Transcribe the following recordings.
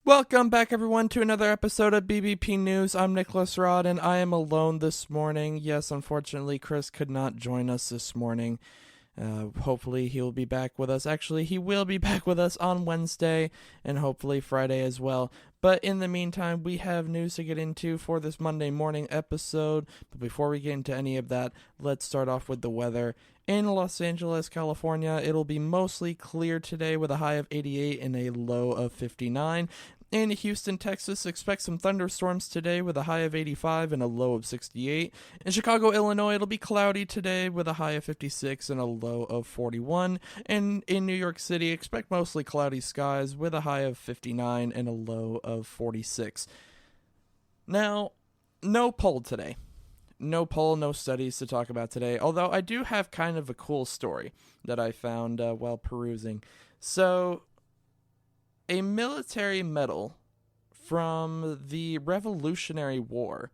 Welcome back, everyone, to another episode of BBP News. I'm Nicholas Rod, and I am alone this morning. Yes, unfortunately, Chris could not join us this morning. Hopefully, he'll be back with us. Actually, he will be back with us on Wednesday, and hopefully Friday as well. But in the meantime, we have news to get into for this Monday morning episode. But before we get into any of that, let's start off with the weather. In Los Angeles, California, it'll be mostly clear today with a high of 88 and a low of 59. In Houston, Texas, expect some thunderstorms today with a high of 85 and a low of 68. In Chicago, Illinois, it'll be cloudy today with a high of 56 and a low of 41. And in New York City, expect mostly cloudy skies with a high of 59 and a low of 46. Now, no poll today. No poll, no studies to talk about today, although I do have kind of a cool story that I found while perusing. So, a military medal from the Revolutionary War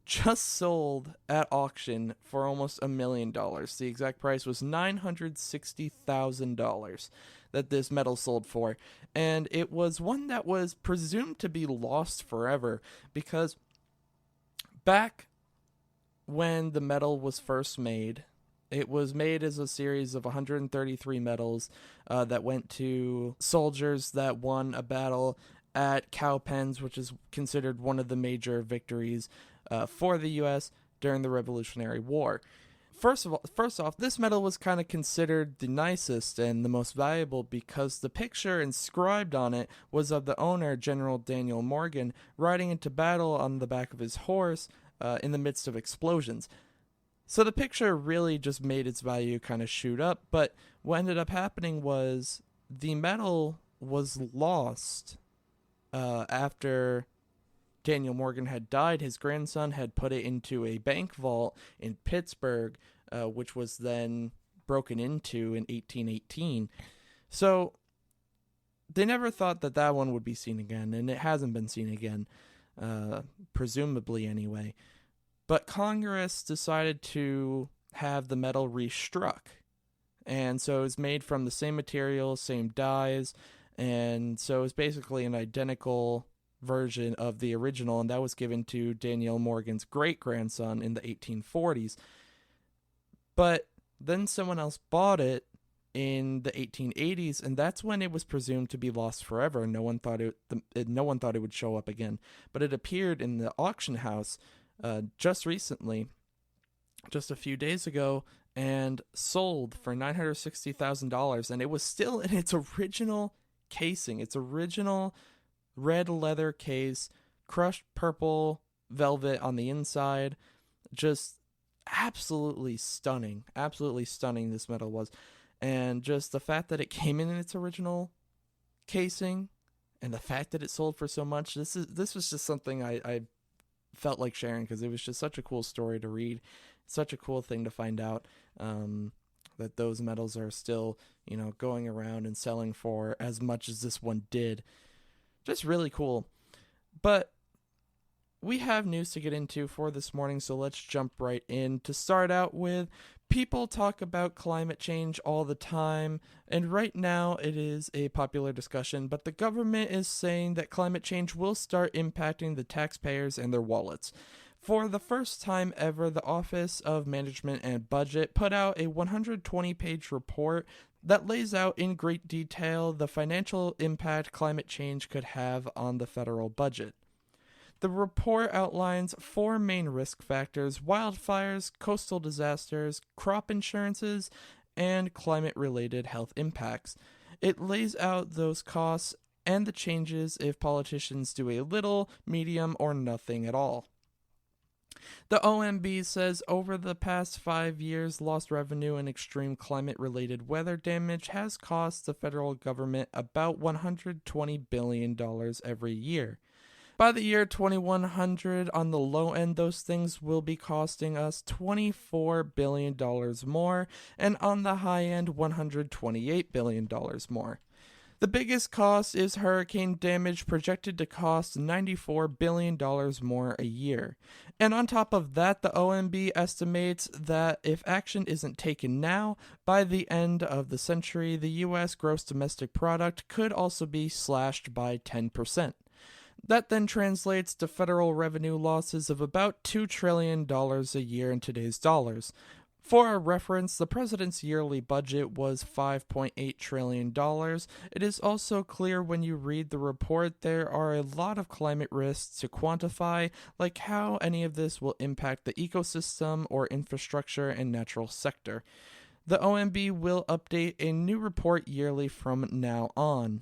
just sold at auction for almost $1 million. The exact price was $960,000 that this medal sold for, and it was one that was presumed to be lost forever because back when the medal was first made, it was made as a series of 133 medals that went to soldiers that won a battle at Cowpens, which is considered one of the major victories for the U.S. during the Revolutionary War. First off, this medal was kind of considered the nicest and the most valuable because the picture inscribed on it was of the owner, General Daniel Morgan, riding into battle on the back of his horse in the midst of explosions. So the picture really just made its value kind of shoot up, but what ended up happening was the medal was lost after Daniel Morgan had died. His grandson had put it into a bank vault in Pittsburgh, which was then broken into in 1818. So they never thought that that one would be seen again, and it hasn't been seen again, presumably anyway. But Congress decided to have the medal restruck. And so it was made from the same materials, same dyes, and so it's basically an identical version of the original, and that was given to Daniel Morgan's great-grandson in the 1840s. But then someone else bought it in the 1880s, and that's when it was presumed to be lost forever. No one thought it would show up again. But it appeared in the auction house just recently, just a few days ago, and sold for $960,000, and it was still in its original casing, its original red leather case, crushed purple velvet on the inside. Just absolutely stunning this medal was, and just the fact that it came in its original casing and the fact that it sold for so much, this was just something I felt like sharing because it was just such a cool story to read, such a cool thing to find out that those medals are still, going around and selling for as much as this one did. Just really cool. But we have news to get into for this morning, so let's jump right in. To start out with, people talk about climate change all the time, and right now it is a popular discussion, but the government is saying that climate change will start impacting the taxpayers and their wallets. For the first time ever, the Office of Management and Budget put out a 120-page report that lays out in great detail the financial impact climate change could have on the federal budget. The report outlines 4 main risk factors: wildfires, coastal disasters, crop insurances, and climate-related health impacts. It lays out those costs and the changes if politicians do a little, medium, or nothing at all. The OMB says over the past 5 years, lost revenue and extreme climate-related weather damage has cost the federal government about $120 billion every year. By the year 2100, on the low end, those things will be costing us $24 billion more, and on the high end, $128 billion more. The biggest cost is hurricane damage, projected to cost $94 billion more a year. And on top of that, the OMB estimates that if action isn't taken now, by the end of the century, the U.S. gross domestic product could also be slashed by 10%. That then translates to federal revenue losses of about $2 trillion a year in today's dollars. For a reference, the president's yearly budget was $5.8 trillion. It is also clear when you read the report there are a lot of climate risks to quantify, like how any of this will impact the ecosystem or infrastructure and natural sector. The OMB will update a new report yearly from now on.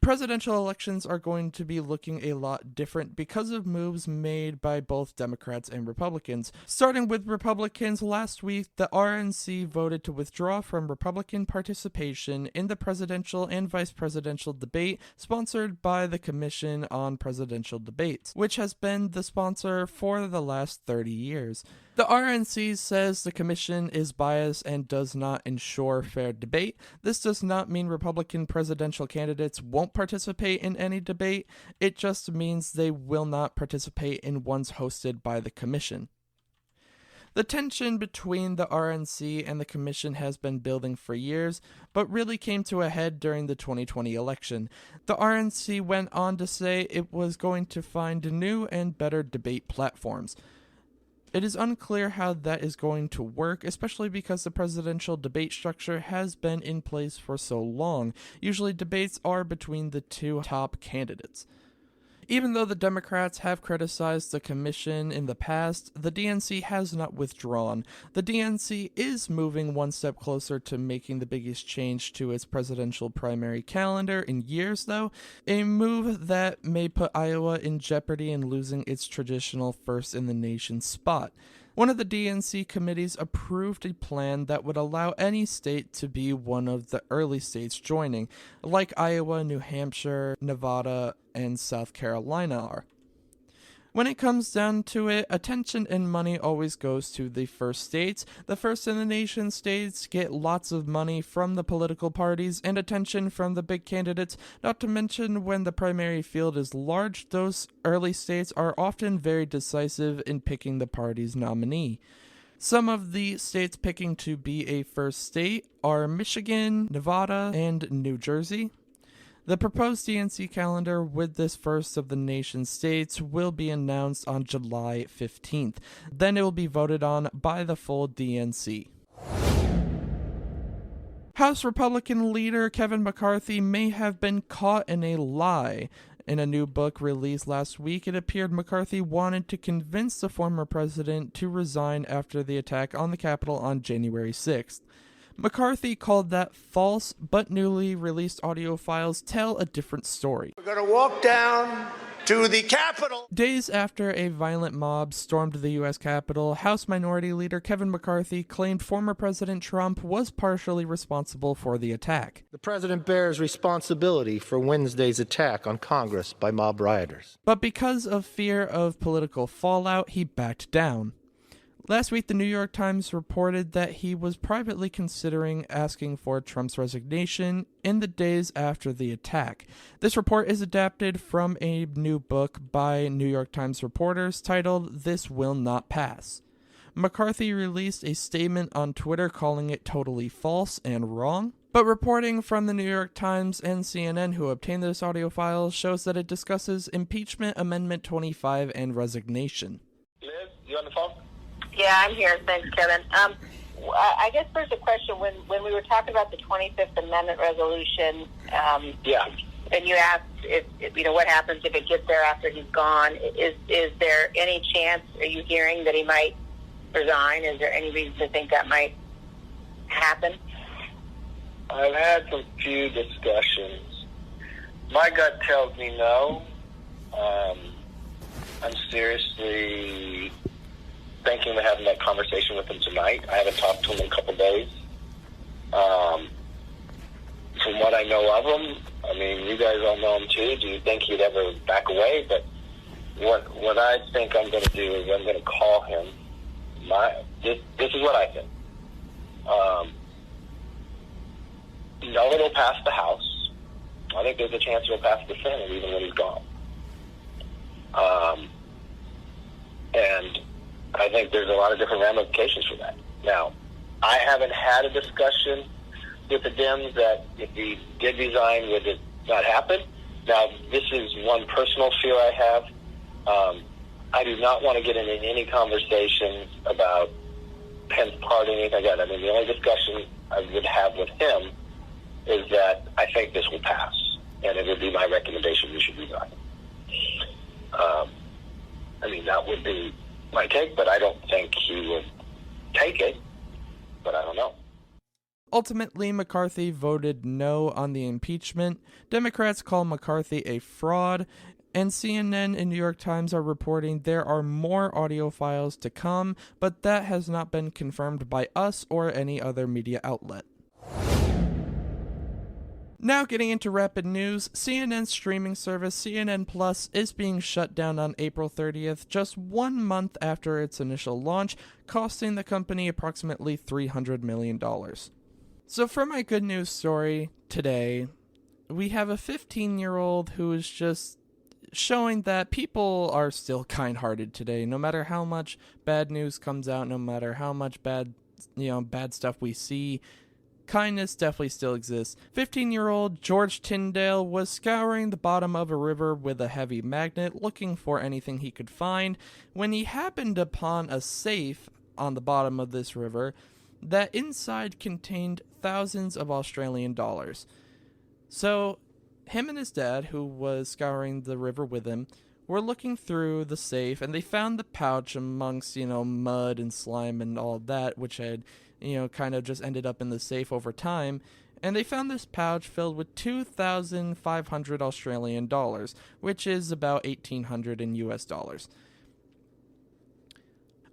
Presidential elections are going to be looking a lot different because of moves made by both Democrats and Republicans. Starting with Republicans, last week the RNC voted to withdraw from Republican participation in the presidential and vice presidential debate sponsored by the Commission on Presidential Debates, which has been the sponsor for the last 30 years. The RNC says the commission is biased and does not ensure fair debate. This does not mean Republican presidential candidates won't participate in any debate. It just means they will not participate in ones hosted by the commission. The tension between the RNC and the commission has been building for years, but really came to a head during the 2020 election. The RNC went on to say it was going to find new and better debate platforms. It is unclear how that is going to work, especially because the presidential debate structure has been in place for so long. Usually debates are between the two top candidates. Even though the Democrats have criticized the commission in the past, the DNC has not withdrawn. The DNC is moving one step closer to making the biggest change to its presidential primary calendar in years, though, a move that may put Iowa in jeopardy in losing its traditional first-in-the-nation spot. One of the DNC committees approved a plan that would allow any state to be one of the early states joining, like Iowa, New Hampshire, Nevada, and South Carolina are. When it comes down to it, attention and money always goes to the first states. The first-in-the-nation states get lots of money from the political parties and attention from the big candidates, not to mention when the primary field is large, those early states are often very decisive in picking the party's nominee. Some of the states picking to be a first state are Michigan, Nevada, and New Jersey. The proposed DNC calendar with this first of the nation's states will be announced on July 15th. Then it will be voted on by the full DNC. House Republican leader Kevin McCarthy may have been caught in a lie. In a new book released last week, it appeared McCarthy wanted to convince the former president to resign after the attack on the Capitol on January 6th. McCarthy called that false, but newly released audio files tell a different story. We're going to walk down to the Capitol. Days after a violent mob stormed the U.S. Capitol, House Minority Leader Kevin McCarthy claimed former President Trump was partially responsible for the attack. The president bears responsibility for Wednesday's attack on Congress by mob rioters. But because of fear of political fallout, he backed down. Last week, the New York Times reported that he was privately considering asking for Trump's resignation in the days after the attack. This report is adapted from a new book by New York Times reporters titled "This Will Not Pass." McCarthy released a statement on Twitter calling it totally false and wrong. But reporting from the New York Times and CNN who obtained this audio file shows that it discusses impeachment amendment 25 and resignation. Liz, you on the phone? Yeah, I'm here. Thanks, Kevin. I guess first a question. When we were talking about the 25th Amendment resolution, and you asked if what happens if it gets there after he's gone. Is there any chance? Are you hearing that he might resign? Is there any reason to think that might happen? I've had some few discussions. My gut tells me no. I'm seriously thinking of having that conversation with him tonight. I haven't talked to him in a couple days. From what I know of him, I mean, you guys all know him too. Do you think he'd ever back away? But what I think I'm going to do is I'm going to call him. This is what I think. No, it'll pass the House. I think there's a chance it'll pass the Senate even when he's gone. And I think there's a lot of different ramifications for that. Now, I haven't had a discussion with the Dems that if he did resign, would it not happen? Now, this is one personal fear I have. I do not want to get into any conversations about Pence pardoning, anything like that. I mean, the only discussion I would have with him is that I think this will pass, and it would be my recommendation we should resign. I mean, that would be my take, but I don't think he would take it, but I don't know. Ultimately, McCarthy voted no on the impeachment. Democrats call McCarthy a fraud, and CNN and New York Times are reporting there are more audio files to come, but that has not been confirmed by us or any other media outlet. Now getting into rapid news, CNN's streaming service CNN Plus is being shut down on April 30th, just 1 month after its initial launch, costing the company approximately $300 million. So for my good news story today, we have a 15-year-old who is just showing that people are still kind-hearted today. No matter how much bad news comes out, no matter how much bad stuff we see, kindness definitely still exists. 15-year-old George Tyndale was scouring the bottom of a river with a heavy magnet, looking for anything he could find, when he happened upon a safe on the bottom of this river that inside contained thousands of Australian dollars. So him and his dad, who was scouring the river with him, were looking through the safe, and they found the pouch amongst, mud and slime and all that, which had, kind of just ended up in the safe over time. And they found this pouch filled with 2,500 Australian dollars, which is about 1,800 in US dollars.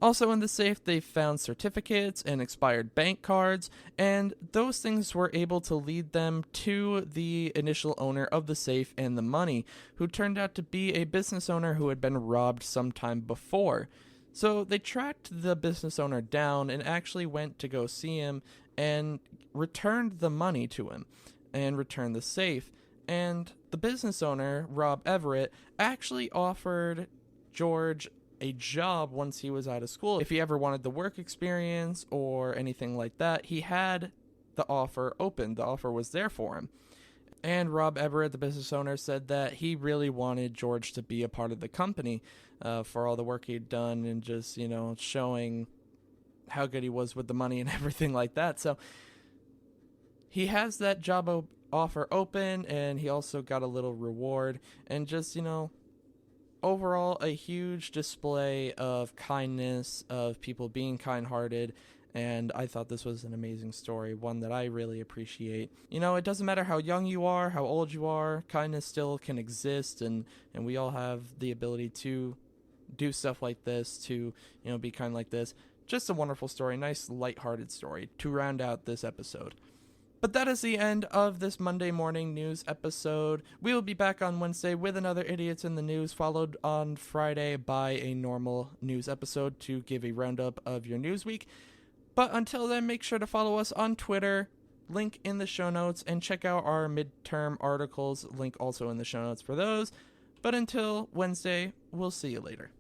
Also in the safe, they found certificates and expired bank cards, and those things were able to lead them to the initial owner of the safe and the money, who turned out to be a business owner who had been robbed sometime before. So they tracked the business owner down and actually went to go see him and returned the money to him and returned the safe. And the business owner, Rob Everett, actually offered George a job once he was out of school. If he ever wanted the work experience or anything like that, he had the offer open. The offer was there for him. And Rob Everett, the business owner, said that he really wanted George to be a part of the company for all the work he'd done and just, showing how good he was with the money and everything like that. So he has that job offer open, and he also got a little reward, and just, overall a huge display of kindness, of people being kind-hearted, and I thought this was an amazing story, one that I really appreciate. It doesn't matter how young you are, how old you are, kindness still can exist, and we all have the ability to do stuff like this, to, be kind like this. Just a wonderful story, nice lighthearted story to round out this episode. But that is the end of this Monday morning news episode. We will be back on Wednesday with another Idiots in the News, followed on Friday by a normal news episode to give a roundup of your news week. But until then, make sure to follow us on Twitter, link in the show notes, and check out our midterm articles, link also in the show notes for those. But until Wednesday, we'll see you later.